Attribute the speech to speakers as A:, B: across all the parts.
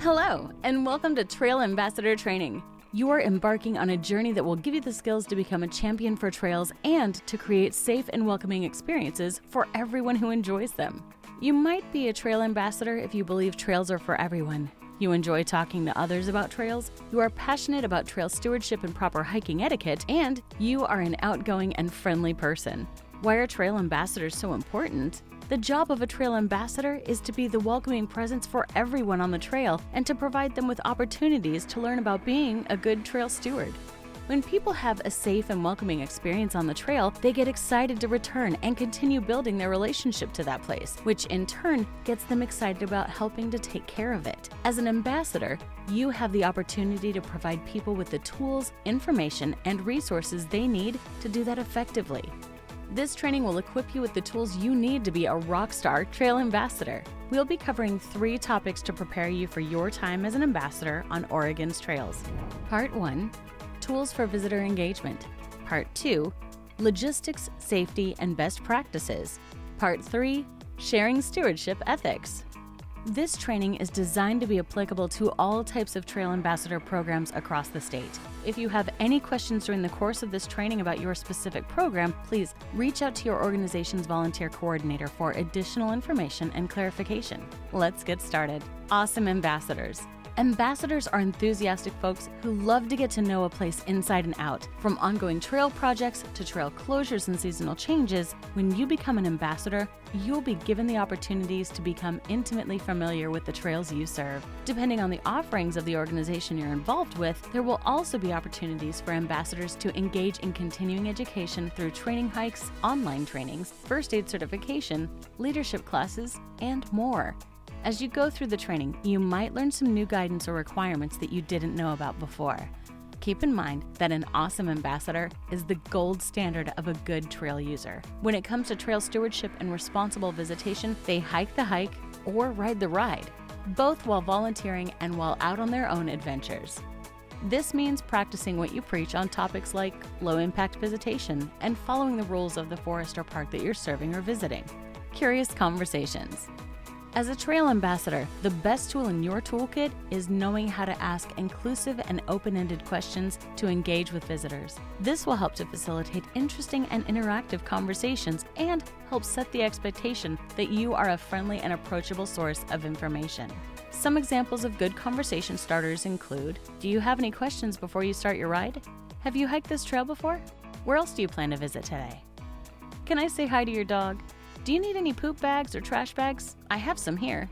A: Hello, and welcome to Trail Ambassador Training. You are embarking on a journey that will give you the skills to become a champion for trails and to create safe and welcoming experiences for everyone who enjoys them. You might be a trail ambassador if you believe trails are for everyone. You enjoy talking to others about trails, you are passionate about trail stewardship and proper hiking etiquette, and you are an outgoing and friendly person. Why are trail ambassadors so important? The job of a trail ambassador is to be the welcoming presence for everyone on the trail and to provide them with opportunities to learn about being a good trail steward. When people have a safe and welcoming experience on the trail, they get excited to return and continue building their relationship to that place, which in turn gets them excited about helping to take care of it. As an ambassador, you have the opportunity to provide people with the tools, information, and resources they need to do that effectively. This training will equip you with the tools you need to be a rockstar trail ambassador. We'll be covering 3 topics to prepare you for your time as an ambassador on Oregon's trails. Part 1, Tools for Visitor Engagement. Part 2, Logistics, Safety, and Best Practices. Part 3, Sharing Stewardship Ethics. This training is designed to be applicable to all types of trail ambassador programs across the state. If you have any questions during the course of this training about your specific program, please reach out to your organization's volunteer coordinator for additional information and clarification. Let's get started. Awesome ambassadors. Ambassadors are enthusiastic folks who love to get to know a place inside and out. From ongoing trail projects to trail closures and seasonal changes, when you become an ambassador, you'll be given the opportunities to become intimately familiar with the trails you serve. Depending on the offerings of the organization you're involved with, there will also be opportunities for ambassadors to engage in continuing education through training hikes, online trainings, first aid certification, leadership classes, and more. As you go through the training, you might learn some new guidance or requirements that you didn't know about before. Keep in mind that an awesome ambassador is the gold standard of a good trail user. When it comes to trail stewardship and responsible visitation, they hike the hike or ride the ride, both while volunteering and while out on their own adventures. This means practicing what you preach on topics like low-impact visitation and following the rules of the forest or park that you're serving or visiting. Curious conversations. As a trail ambassador, the best tool in your toolkit is knowing how to ask inclusive and open-ended questions to engage with visitors. This will help to facilitate interesting and interactive conversations and help set the expectation that you are a friendly and approachable source of information. Some examples of good conversation starters include, do you have any questions before you start your ride? Have you hiked this trail before? Where else do you plan to visit today? Can I say hi to your dog? Do you need any poop bags or trash bags? I have some here.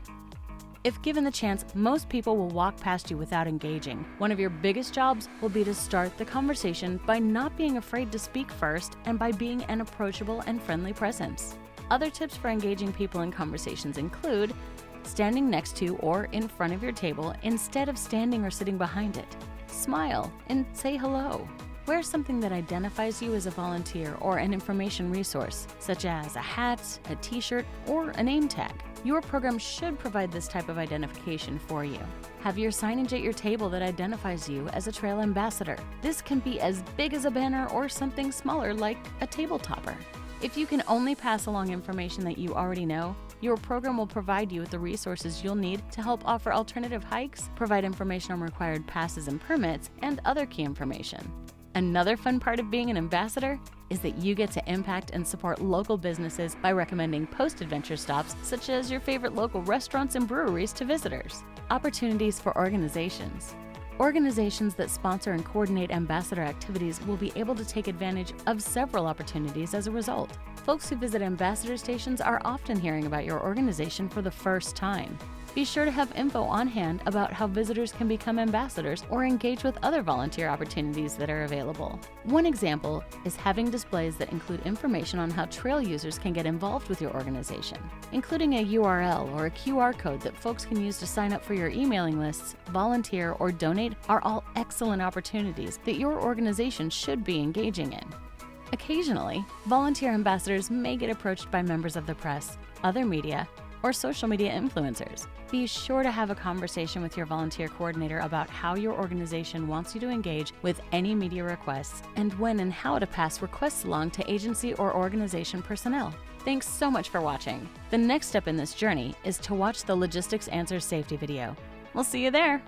A: If given the chance, most people will walk past you without engaging. One of your biggest jobs will be to start the conversation by not being afraid to speak first and by being an approachable and friendly presence. Other tips for engaging people in conversations include standing next to or in front of your table instead of standing or sitting behind it. Smile and say hello. Wear something that identifies you as a volunteer or an information resource, such as a hat, a t-shirt, or a name tag. Your program should provide this type of identification for you. Have your signage at your table that identifies you as a trail ambassador. This can be as big as a banner or something smaller like a table topper. If you can only pass along information that you already know, your program will provide you with the resources you'll need to help offer alternative hikes, provide information on required passes and permits, and other key information. Another fun part of being an ambassador is that you get to impact and support local businesses by recommending post-adventure stops such as your favorite local restaurants and breweries to visitors. Opportunities for organizations. Organizations that sponsor and coordinate ambassador activities will be able to take advantage of several opportunities as a result. Folks who visit ambassador stations are often hearing about your organization for the first time. Be sure to have info on hand about how visitors can become ambassadors or engage with other volunteer opportunities that are available. One example is having displays that include information on how trail users can get involved with your organization. Including a URL or a QR code that folks can use to sign up for your emailing lists, volunteer, or donate are all excellent opportunities that your organization should be engaging in. Occasionally, volunteer ambassadors may get approached by members of the press, other media, or social media influencers. Be sure to have a conversation with your volunteer coordinator about how your organization wants you to engage with any media requests and when and how to pass requests along to agency or organization personnel. Thanks so much for watching. The next step in this journey is to watch the Logistics Answers Safety video. We'll see you there.